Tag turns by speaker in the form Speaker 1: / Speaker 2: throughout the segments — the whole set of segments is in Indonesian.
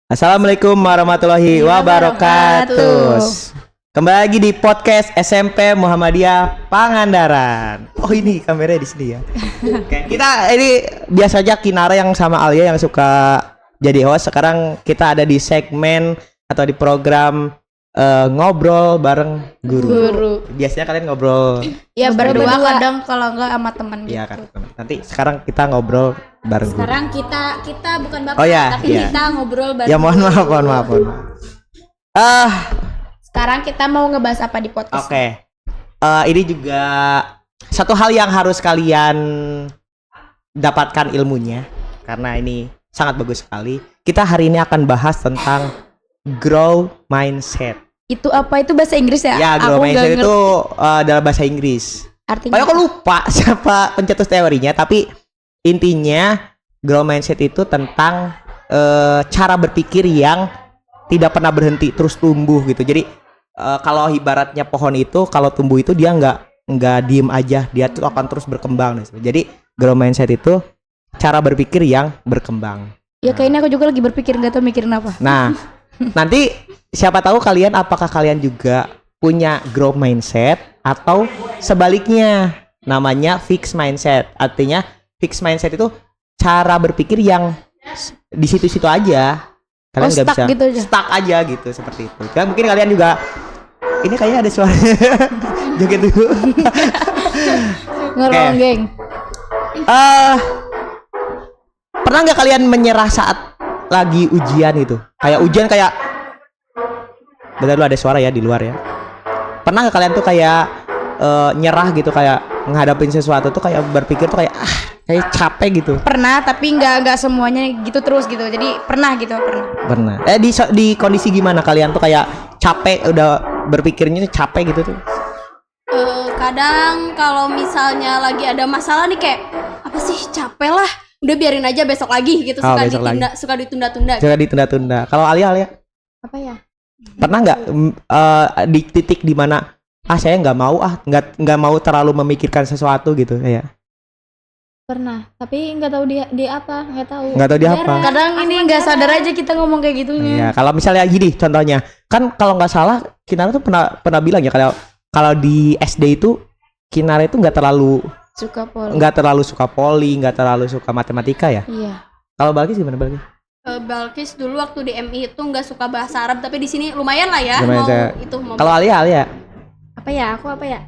Speaker 1: Assalamualaikum warahmatullahi wabarakatuh. Kembali lagi di podcast SMP Muhammadiyah Pangandaran. Oh ini kameranya di sini ya. Oke, kita ini biasa aja Kinara yang sama Alia yang suka jadi host. Sekarang kita ada di segmen atau di program ngobrol bareng guru. Biasanya kalian ngobrol
Speaker 2: ya berdua kadang kalau enggak sama teman gitu.
Speaker 1: Iya kan. Nanti sekarang kita ngobrol bareng guru.
Speaker 2: Sekarang kita bukan bapak tapi kita ngobrol bareng.
Speaker 1: Ya mohon maaf.
Speaker 2: Sekarang kita mau ngebahas apa di podcast?
Speaker 1: Oke. Ini juga satu hal yang harus kalian dapatkan ilmunya karena ini sangat bagus sekali. Kita hari ini akan bahas tentang grow mindset.
Speaker 2: Itu apa? Itu bahasa Inggris ya?
Speaker 1: Ya, grow mindset itu dalam bahasa Inggris.
Speaker 2: Artinya
Speaker 1: aku lupa siapa pencetus teorinya, tapi intinya grow mindset itu tentang cara berpikir yang tidak pernah berhenti, terus tumbuh gitu. Jadi kalau ibaratnya pohon itu kalau tumbuh itu dia nggak diem aja, dia tuh akan terus berkembang. Jadi grow mindset itu cara berpikir yang berkembang.
Speaker 2: Ya kayaknya aku juga lagi berpikir nggak tahu mikirin apa.
Speaker 1: Nah, nanti siapa tahu apakah kalian juga punya grow mindset atau sebaliknya namanya fixed mindset. Artinya fixed mindset itu cara berpikir yang di situ-situ aja. Kalian nggak bisa
Speaker 2: gitu aja.
Speaker 1: Stuck aja gitu seperti itu. Dan mungkin kalian juga ini kayaknya ada suara joget dulu.
Speaker 2: Ngeronggeng.
Speaker 1: Pernah nggak kalian menyerah saat lagi ujian itu? Kayak ujian kayak bentar dulu ada suara ya di luar ya. Pernah nggak kalian tuh kayak nyerah gitu, kayak ngadapin sesuatu tuh kayak berpikir tuh kayak capek gitu?
Speaker 2: Pernah, tapi nggak semuanya gitu terus gitu. Jadi pernah.
Speaker 1: Pernah. Di kondisi gimana kalian tuh kayak capek, udah berpikirnya tuh capek gitu tuh?
Speaker 3: Kadang kalau misalnya lagi ada masalah nih kayak apa sih, capek lah, udah biarin aja besok lagi gitu. Suka
Speaker 1: ditunda-tunda. Kalau Alia
Speaker 2: apa ya?
Speaker 1: pernah nggak di titik dimana saya nggak mau terlalu memikirkan sesuatu gitu kayak?
Speaker 4: Pernah, tapi nggak tahu di apa, nggak tahu
Speaker 1: di apa.
Speaker 2: Kadang ini nggak sadar aja kita ngomong kayak gitunya.
Speaker 1: Iya, kalau misalnya gini contohnya, kan kalau nggak salah Kinara tuh pernah bilang ya kalau di SD itu Kinara itu nggak terlalu suka poli, nggak terlalu suka matematika ya.
Speaker 4: Iya.
Speaker 1: Kalau Balkis gimana Balkis?
Speaker 3: Balkis dulu waktu di MI itu nggak suka bahasa Arab, tapi di sini lumayan lah ya.
Speaker 1: Kalau Alia?
Speaker 4: Apa ya? Aku apa ya?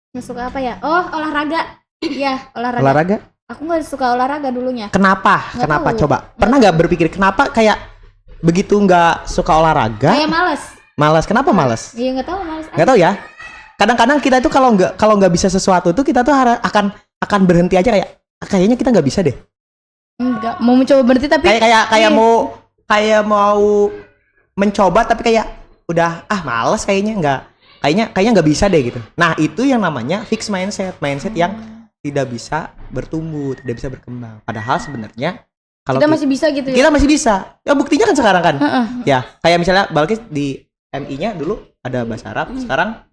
Speaker 4: Nggak suka apa ya? Oh, olahraga. Iya,
Speaker 1: Olahraga?
Speaker 4: Aku nggak suka olahraga dulunya.
Speaker 1: Kenapa?
Speaker 4: Tahu.
Speaker 1: Coba. Pernah nggak berpikir kenapa kayak begitu nggak suka olahraga?
Speaker 4: Kayak males.
Speaker 1: Malas. Kenapa malas?
Speaker 4: Iya, nggak tahu males.
Speaker 1: Nggak tahu ya. Kadang-kadang kita itu kalau nggak bisa sesuatu tuh kita tuh akan berhenti aja kayaknya kita nggak bisa deh.
Speaker 2: Enggak, mau mencoba berhenti tapi
Speaker 1: kayak mau mencoba tapi kayak udah malas kayaknya nggak bisa deh gitu. Nah, itu yang namanya fixed mindset yang tidak bisa bertumbuh, tidak bisa berkembang. Padahal sebenarnya kalau
Speaker 2: kita masih bisa gitu ya.
Speaker 1: Kita masih bisa. Ya buktinya kan sekarang kan. Ya, kayak misalnya Balkis di MI-nya dulu ada bahasa Arab, sekarang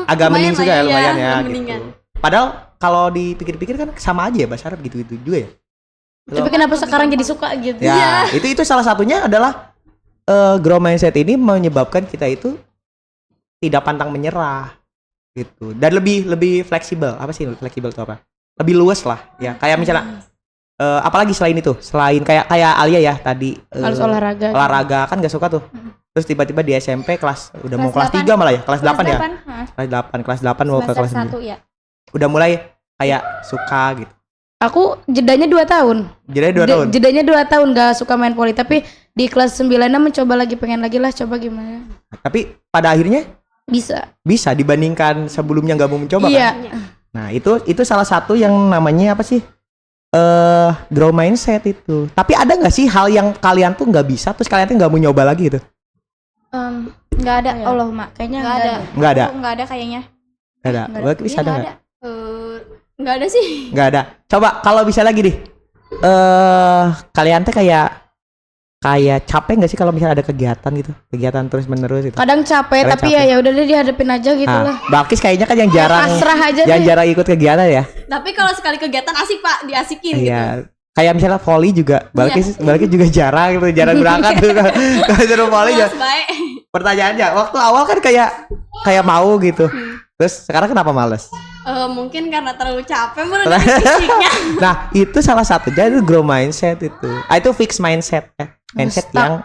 Speaker 3: agak
Speaker 1: mending juga ya, lumayan ya
Speaker 3: mendingan.
Speaker 1: gitu. Padahal kalau dipikir-pikir kan sama aja ya bahasa Arab gitu-gitu juga ya.
Speaker 2: Tapi kenapa sekarang jadi suka gitu?
Speaker 1: Ya, itu salah satunya adalah grow mindset ini menyebabkan kita itu tidak pantang menyerah gitu. Dan lebih fleksibel. Apa sih fleksibel itu apa? Lebih luas lah ya. Kayak misalnya apalagi selain itu? Selain kayak Alia ya tadi
Speaker 2: harus olahraga.
Speaker 1: Olahraga kan gak suka tuh. Terus tiba-tiba di SMP kelas 3 malah ya, kelas 8 ya. Kelas 8 mau ke kelas
Speaker 4: 1 ya.
Speaker 1: Udah mulai kayak suka gitu.
Speaker 2: Aku jedanya 2 tahun. Jedanya 2 tahun gak suka main poli, tapi di kelas 9 mencoba lagi, pengen lagi lah coba gimana.
Speaker 1: Tapi pada akhirnya bisa dibandingkan sebelumnya nggak mau mencoba kan? Nah, itu salah satu yang namanya apa sih? Grow mindset itu. Tapi ada nggak sih hal yang kalian tuh nggak bisa terus kalian tuh nggak mau nyoba lagi gitu?
Speaker 4: Nggak ada. Allah, Mak. Kayaknya nggak ada. Nggak ada kayaknya.
Speaker 1: Nggak ada. Bisa ada nggak?
Speaker 3: Nggak ada sih.
Speaker 1: Nggak ada. Coba kalau bisa lagi deh. Kalian tuh kayak capek nggak sih kalau misalnya ada kegiatan terus menerus gitu?
Speaker 2: Kadang capek tapi ya udah deh dihadapin aja gitu lah.
Speaker 1: Balkis kayaknya kan yang jarang
Speaker 2: pasrah aja
Speaker 1: jarang ikut kegiatan ya.
Speaker 3: Tapi kalau sekali kegiatan asik Pak, diasikin gitu.
Speaker 1: Kayak misalnya volley juga baliknya juga jarang gitu, jarang berangkat tuh kalau suruh volley ya. Pertanyaannya waktu awal kan kayak mau gitu. Terus sekarang kenapa males?
Speaker 3: Mungkin karena terlalu capek menurut fisiknya.
Speaker 1: Nah, itu salah satunya itu grow mindset itu. Itu fix mindset ya. Mindset yang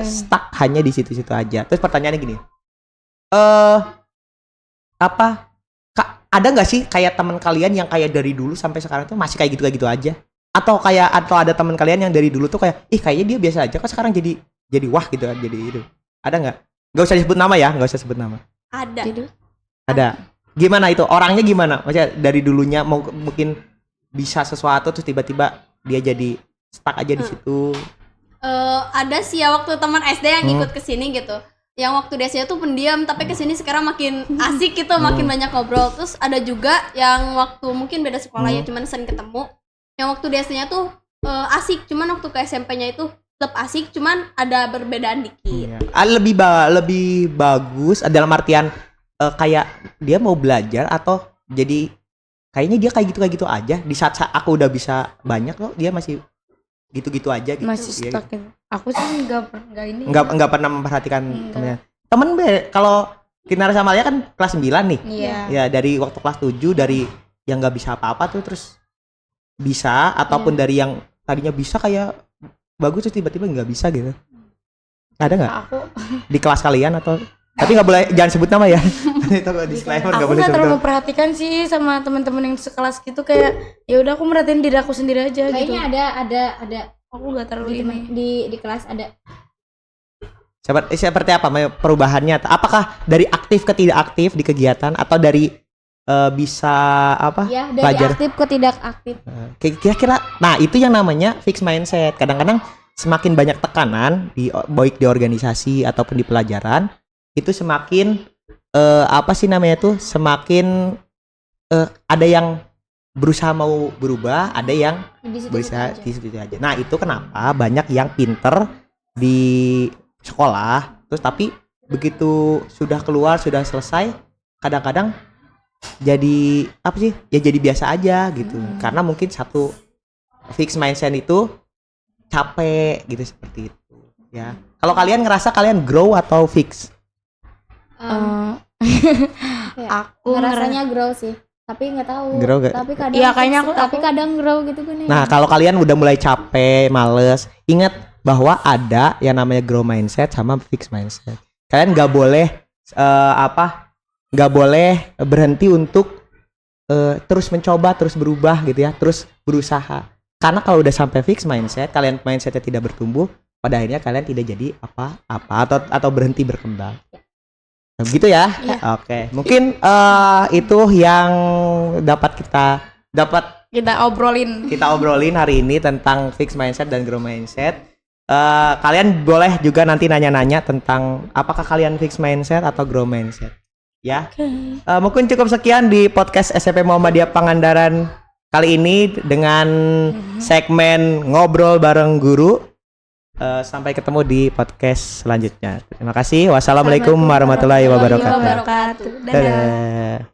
Speaker 1: stuck hanya di situ-situ aja. Terus pertanyaannya gini. Ada nggak sih kayak teman kalian yang kayak dari dulu sampai sekarang tuh masih kayak gitu aja? Atau ada teman kalian yang dari dulu tuh kayak kayaknya dia biasa aja kok sekarang jadi wah gitu kan, jadi itu. Ada nggak? Nggak usah disebut nama ya, nggak usah sebut nama. Ada. Gimana itu? Orangnya gimana? Maksudnya dari dulunya mungkin bisa sesuatu terus tiba-tiba dia jadi stuck aja di situ.
Speaker 3: Ada sih ya waktu teman SD yang ikut kesini gitu. Yang waktu di SD tuh pendiam tapi kesini sekarang makin asik gitu, makin banyak ngobrol. Terus ada juga yang waktu mungkin beda sekolah ya, cuman sering ketemu. Yang waktu di SD-nya tuh asik, cuman waktu ke SMP-nya itu tetap asik, cuman ada perbedaan dikit.
Speaker 1: Lebih bagus dalam artian kayak dia mau belajar atau jadi kayaknya dia kayak gitu aja. Di saat aku udah bisa banyak kok, dia masih gitu aja gitu.
Speaker 2: Masih stuck gitu. Aku sih
Speaker 1: enggak pernah memperhatikan temen kalau Kinar sama Alia kan kelas 9 nih.
Speaker 2: Iya.
Speaker 1: Ya dari waktu kelas 7 dari yang nggak bisa apa-apa tuh terus bisa, ataupun dari yang tadinya bisa kayak bagus terus tiba-tiba nggak bisa gitu. Ada nggak? Aku di kelas kalian atau tapi nggak boleh, jangan sebut nama ya. Itu disclaimer nggak boleh sebut.
Speaker 2: Aku nggak terlalu memperhatikan sih sama teman-teman yang sekelas gitu, kayak ya udah aku merhatiin diri aku sendiri aja.
Speaker 4: Kayaknya
Speaker 2: gitu.
Speaker 4: ada.
Speaker 2: Aku nggak terlalu
Speaker 4: di kelas ada.
Speaker 1: Seperti apa perubahannya? Apakah dari aktif ke tidak aktif di kegiatan atau dari bisa apa?
Speaker 4: Ya, dari
Speaker 1: belajar
Speaker 4: aktif ke tidak aktif.
Speaker 1: Kira-kira, nah itu yang namanya fix mindset. Kadang-kadang semakin banyak tekanan baik di organisasi ataupun di pelajaran, itu semakin semakin ada yang berusaha mau berubah, ada yang berusaha di situ aja. Nah itu kenapa banyak yang pinter di sekolah, terus tapi begitu sudah keluar, sudah selesai, kadang-kadang jadi jadi biasa aja gitu. Karena mungkin satu fix mindset itu capek gitu, seperti itu ya. Kalau kalian ngerasa kalian grow atau fix?
Speaker 4: Aku ngerasanya grow sih, tapi nggak tahu.
Speaker 1: Grow gak?
Speaker 4: Tapi kadang
Speaker 2: ya, kayaknya
Speaker 4: tapi kadang grow gitu kan.
Speaker 1: Nah kalau kalian udah mulai capek, males, ingat bahwa ada yang namanya grow mindset sama fix mindset. Kalian nggak boleh nggak boleh berhenti untuk terus mencoba, terus berubah gitu ya, terus berusaha. Karena kalau udah sampai fix mindset, kalian mindsetnya tidak bertumbuh, pada akhirnya kalian tidak jadi apa-apa atau berhenti berkembang. Gitu ya. Oke. Mungkin itu yang dapat kita obrolin hari ini tentang fix mindset dan grow mindset. Kalian boleh juga nanti nanya-nanya tentang apakah kalian fix mindset atau grow mindset. Ya. Mungkin cukup sekian di podcast SMP Muhammadiyah Pangandaran kali ini dengan segmen ngobrol bareng guru. Sampai ketemu di podcast selanjutnya. Terima kasih. Wassalamualaikum warahmatullahi wabarakatuh.
Speaker 2: Dadah.